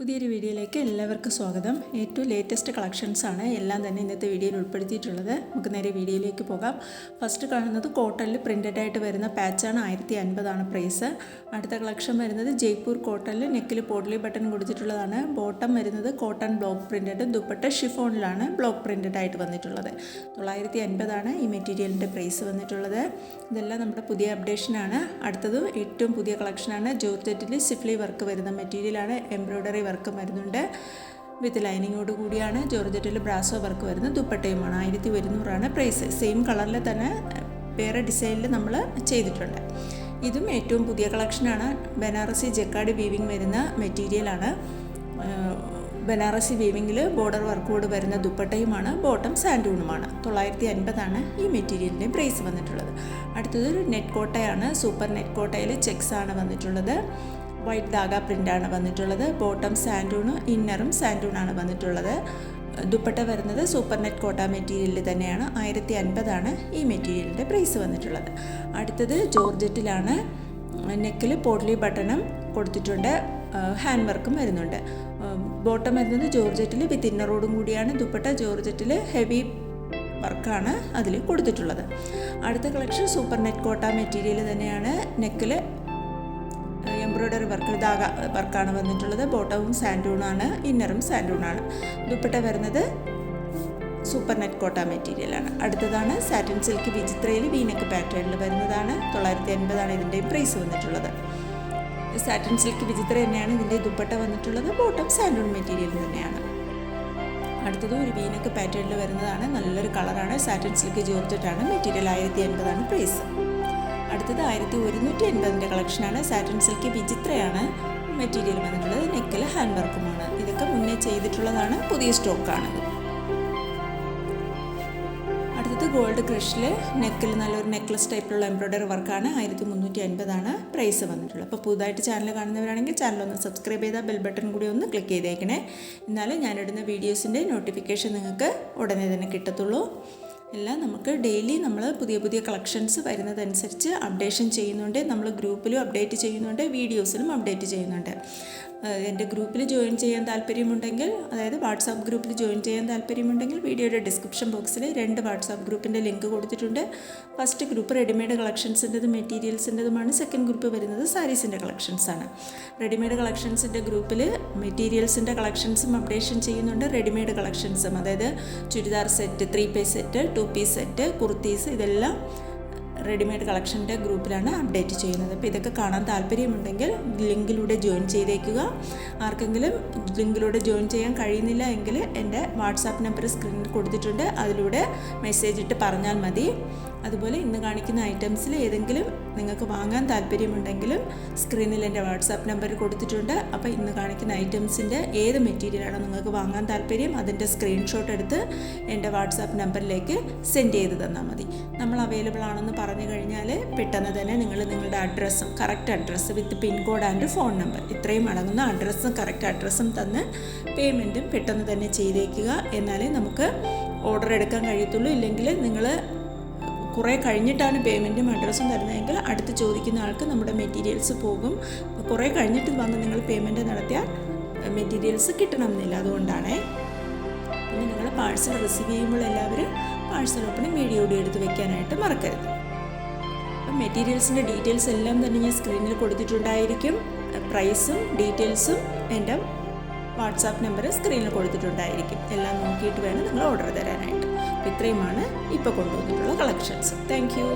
പുതിയൊരു വീഡിയോയിലേക്ക് എല്ലാവർക്കും സ്വാഗതം. ഏറ്റവും ലേറ്റസ്റ്റ് കളക്ഷൻസ് ആണ് എല്ലാം തന്നെ ഇന്നത്തെ വീഡിയോയിൽ ഉൾപ്പെടുത്തിയിട്ടുള്ളത്. നമുക്ക് നേരെ വീഡിയോയിലേക്ക് പോകാം. ഫസ്റ്റ് കാണുന്നത് കോട്ടണിൽ പ്രിൻ്റഡ് ആയിട്ട് വരുന്ന പാച്ചാണ്. 1050 പ്രൈസ്. അടുത്ത കളക്ഷൻ വരുന്നത് ജയ്പൂർ കോട്ടണിൽ നെക്കിൽ പോട്ട്ലി ബട്ടൺ കൊടുത്തിട്ടുള്ളതാണ്. ബോട്ടം വരുന്നത് കോട്ടൺ ബ്ലോക്ക് പ്രിൻ്റഡ്, ദുപ്പട്ട ഷിഫോണിലാണ് ബ്ലോക്ക് പ്രിൻ്റഡ് ആയിട്ട് വന്നിട്ടുള്ളത്. 950 ഈ മെറ്റീരിയലിൻ്റെ പ്രൈസ് വന്നിട്ടുള്ളത്. ഇതെല്ലാം നമ്മുടെ പുതിയ അപ്ഡേഷനാണ്. അടുത്തത് ഏറ്റവും പുതിയ കളക്ഷനാണ്. ജോർജറ്റിൽ സിഫ്ലി വർക്ക് വരുന്ന മെറ്റീരിയലാണ്. എംബ്രോയ്ഡറി വർക്കും വരുന്നുണ്ട്. വിത്ത് ലൈനിങ്ങോട് കൂടിയാണ്. ജോർജറ്റിൽ ബ്രാസോ വർക്ക് വരുന്ന ദുപ്പട്ടയുമാണ്. 1100 പ്രൈസ്. സെയിം കളറിൽ തന്നെ വേറെ ഡിസൈനിൽ നമ്മൾ ചെയ്തിട്ടുണ്ട്. ഇതും ഏറ്റവും പുതിയ കളക്ഷനാണ്. ബനാറസി ജക്കാർഡ് വീവിങ് വരുന്ന മെറ്റീരിയലാണ്. ബനാറസി വീവിങ്ങിൽ ബോർഡർ വർക്കോട് വരുന്ന ദുപ്പട്ടയുമാണ്. ബോട്ടം സാൻഡൂണുമാണ്. 950 ഈ മെറ്റീരിയലിൻ്റെ പ്രൈസ് വന്നിട്ടുള്ളത്. അടുത്തത് ഒരു നെറ്റ് കോട്ടയാണ്. സൂപ്പർ നെറ്റ് കോട്ടയിൽ ചെക്സ് ആണ് വന്നിട്ടുള്ളത്. വൈറ്റ് ധാഗ പ്രിൻ്റാണ് വന്നിട്ടുള്ളത്. ബോട്ടം സാൻഡൂണ്, ഇന്നറും സാൻഡൂണാണ് വന്നിട്ടുള്ളത്. ദുപ്പട്ട വരുന്നത് സൂപ്പർ നെറ്റ് കോട്ട മെറ്റീരിയലിൽ തന്നെയാണ്. 1050 ഈ മെറ്റീരിയലിൻ്റെ പ്രൈസ് വന്നിട്ടുള്ളത്. അടുത്തത് ജോർജറ്റിലാണ്. നെക്കിൽ പോട്ട്ലി ബട്ടണും കൊടുത്തിട്ടുണ്ട്. ഹാൻഡ് വർക്കും വരുന്നുണ്ട്. ബോട്ടം വരുന്നത് ജോർജറ്റിൽ വിത്ത് ഇന്നറോടും കൂടിയാണ്. ദുപ്പട്ട ജോർജറ്റിൽ ഹെവി വർക്കാണ് അതിൽ കൊടുത്തിട്ടുള്ളത്. അടുത്ത കളക്ഷൻ സൂപ്പർ നെറ്റ് കോട്ട മെറ്റീരിയൽ തന്നെയാണ്. നെക്കിൽ എംബ്രോയ്ഡറി വർക്ക് ധാഗ വർക്കാണ് വന്നിട്ടുള്ളത്. ബോട്ടവും സാൻഡൂണാണ്, ഇന്നറും സാൻഡൂണാണ്. ദുപ്പട്ട വരുന്നത് സൂപ്പർ നെറ്റ് കോട്ട മെറ്റീരിയലാണ്. അടുത്തതാണ് സാറ്റിൻ സിൽക്ക് വിചിത്രയിൽ വീനക്ക് പാറ്റേണിൽ വരുന്നതാണ്. 950 ഇതിൻ്റെയും പ്രൈസ് വന്നിട്ടുള്ളത്. സാറ്റിൻ സിൽക്ക് വിചിത്ര തന്നെയാണ് ഇതിൻ്റെ ദുപ്പട്ട വന്നിട്ടുള്ളത്. ബോട്ടം സാൻഡൂൺ മെറ്റീരിയൽ തന്നെയാണ്. അടുത്തത് ഒരു വീനക്ക് പാറ്റേണിൽ വരുന്നതാണ്. നല്ലൊരു കളറാണ്. സാറ്റിൻ സിൽക്ക് ജോർജറ്റാണ്. Material 1050 price. അടുത്തത് 1180 കളക്ഷനാണ്. സാറ്റിൻ സിൽക്ക് വിചിത്രയാണ് മെറ്റീരിയൽ വന്നിട്ടുള്ളത്. നെക്കിൽ ഹാൻഡ് വർക്കുമാണ്. ഇതൊക്കെ മുന്നേ ചെയ്തിട്ടുള്ളതാണ്. പുതിയ സ്റ്റോക്കാണിത്. അടുത്തത് ഗോൾഡ് ക്രഷിൽ നെക്കിൽ നല്ലൊരു നെക്ലസ് ടൈപ്പിലുള്ള എംബ്രോയ്ഡറി വർക്കാണ്. 1350 പ്രൈസ് വന്നിട്ടുള്ളത്. അപ്പോൾ പുതുതായിട്ട് ചാനൽ കാണുന്നവരാണെങ്കിൽ ചാനലൊന്ന് സബ്സ്ക്രൈബ് ചെയ്താൽ ബെൽ ബട്ടൺ കൂടി ഒന്ന് ക്ലിക്ക് ചെയ്തേക്കണേ. എന്നാലും ഞാനിടുന്ന വീഡിയോസിൻ്റെ നോട്ടിഫിക്കേഷൻ നിങ്ങൾക്ക് ഉടനെ തന്നെ കിട്ടത്തുള്ളൂ. എല്ലാം നമുക്ക് ഡെയിലി നമ്മൾ പുതിയ പുതിയ കളക്ഷൻസ് വരുന്നതനുസരിച്ച് അപ്ഡേഷൻ ചെയ്യുന്നുണ്ട്. നമ്മൾ ഗ്രൂപ്പിലും അപ്ഡേറ്റ് ചെയ്യുന്നുണ്ട്, വീഡിയോസിലും അപ്ഡേറ്റ് ചെയ്യുന്നുണ്ട്. എൻ്റെ ഗ്രൂപ്പിൽ ജോയിൻ ചെയ്യാൻ താല്പര്യമുണ്ടെങ്കിൽ, അതായത് വാട്സാപ്പ് ഗ്രൂപ്പിൽ ജോയിൻ ചെയ്യാൻ താല്പര്യമുണ്ടെങ്കിൽ വീഡിയോയുടെ ഡിസ്ക്രിപ്ഷൻ ബോക്സിൽ 2 വാട്സാപ്പ് ഗ്രൂപ്പിൻ്റെ ലിങ്ക് കൊടുത്തിട്ടുണ്ട്. ഫസ്റ്റ് ഗ്രൂപ്പ് റെഡിമെയ്ഡ് കളക്ഷൻസിൻ്റെതും മെറ്റീരിയൽസിൻ്റെതുമാണ്. സെക്കൻഡ് ഗ്രൂപ്പ് വരുന്നത് സാരീസിൻ്റെ കളക്ഷൻസാണ്. റെഡിമെയ്ഡ് കളക്ഷൻസിൻ്റെ ഗ്രൂപ്പിൽ മെറ്റീരിയൽസിൻ്റെ കളക്ഷൻസും അപ്ഡേഷൻ ചെയ്യുന്നുണ്ട്. റെഡിമെയ്ഡ് കളക്ഷൻസും, അതായത് churidar set, 3 piece set, 2 piece set, kurtis, ഇതെല്ലാം റെഡിമെയ്ഡ് കളക്ഷൻ്റെ ഗ്രൂപ്പിലാണ് അപ്ഡേറ്റ് ചെയ്യുന്നത്. അപ്പോൾ ഇതൊക്കെ കാണാൻ താല്പര്യമുണ്ടെങ്കിൽ ലിങ്കിലൂടെ ജോയിൻ ചെയ്തേക്കുക. ആർക്കെങ്കിലും ലിങ്കിലൂടെ ജോയിൻ ചെയ്യാൻ കഴിയുന്നില്ല എങ്കിൽ എൻ്റെ വാട്സാപ്പ് നമ്പർ സ്ക്രീനിൽ കൊടുത്തിട്ടുണ്ട്. അതിലൂടെ മെസ്സേജ് ഇട്ട് പറഞ്ഞാൽ മതി. അതുപോലെ ഇന്ന് കാണിക്കുന്ന ഐറ്റംസിൽ ഏതെങ്കിലും നിങ്ങൾക്ക് വാങ്ങാൻ താല്പര്യമുണ്ടെങ്കിലും സ്ക്രീനിൽ എൻ്റെ വാട്സാപ്പ് നമ്പർ കൊടുത്തിട്ടുണ്ട്. അപ്പോൾ ഇന്ന് കാണിക്കുന്ന ഐറ്റംസിൻ്റെ ഏത് മെറ്റീരിയലാണോ നിങ്ങൾക്ക് വാങ്ങാൻ താല്പര്യം അതിൻ്റെ സ്ക്രീൻഷോട്ട് എടുത്ത് എൻ്റെ വാട്സാപ്പ് നമ്പറിലേക്ക് സെൻഡ് ചെയ്ത് തന്നാൽ മതി. നമ്മൾ അവൈലബിൾ ആണെന്ന് പറഞ്ഞു കഴിഞ്ഞാൽ പെട്ടെന്ന് തന്നെ നിങ്ങളുടെ അഡ്രസ്സും, correct address with pincode and phone number, ഇത്രയും അടങ്ങുന്ന അഡ്രസ്സും കറക്റ്റ് അഡ്രസ്സും തന്ന് പേയ്മെൻറ്റും പെട്ടെന്ന് തന്നെ ചെയ്തേക്കുക. എന്നാലേ നമുക്ക് ഓർഡർ എടുക്കാൻ കഴിയത്തുള്ളൂ. ഇല്ലെങ്കിൽ നിങ്ങൾ കുറേ കഴിഞ്ഞിട്ടാണ് പേയ്മെൻറ്റും അഡ്രസ്സും തരുന്നതെങ്കിൽ അടുത്ത് ചോദിക്കുന്ന ആൾക്ക് നമ്മുടെ മെറ്റീരിയൽസ് പോകും. കുറേ കഴിഞ്ഞിട്ട് വന്ന് നിങ്ങൾ പേയ്മെൻറ്റ് നടത്തിയാൽ മെറ്റീരിയൽസ് കിട്ടണമെന്നില്ല. അതുകൊണ്ടാണേ. പിന്നെ നിങ്ങൾ പാഴ്സൽ റിസീവ് ചെയ്യുമ്പോൾ എല്ലാവരും പാഴ്സൽ ഓപ്പണിങ് വീഡിയോ എടുത്ത് വെക്കാനായിട്ട് മറക്കരുത്. അപ്പം മെറ്റീരിയൽസിൻ്റെ ഡീറ്റെയിൽസ് എല്ലാം തന്നെ ഞാൻ സ്ക്രീനിൽ കൊടുത്തിട്ടുണ്ടായിരിക്കും. പ്രൈസും ഡീറ്റെയിൽസും എൻ്റെ വാട്സാപ്പ് നമ്പർ സ്ക്രീനിൽ കൊടുത്തിട്ടുണ്ടായിരിക്കും. എല്ലാം നോക്കിയിട്ട് വേണം നിങ്ങൾ ഓർഡർ തരാനായിട്ട്. അപ്പോൾ ഇത്രയുമാണ് ഇപ്പോൾ കൊണ്ടുവന്നിട്ടുള്ള കളക്ഷൻസ്. Thank you.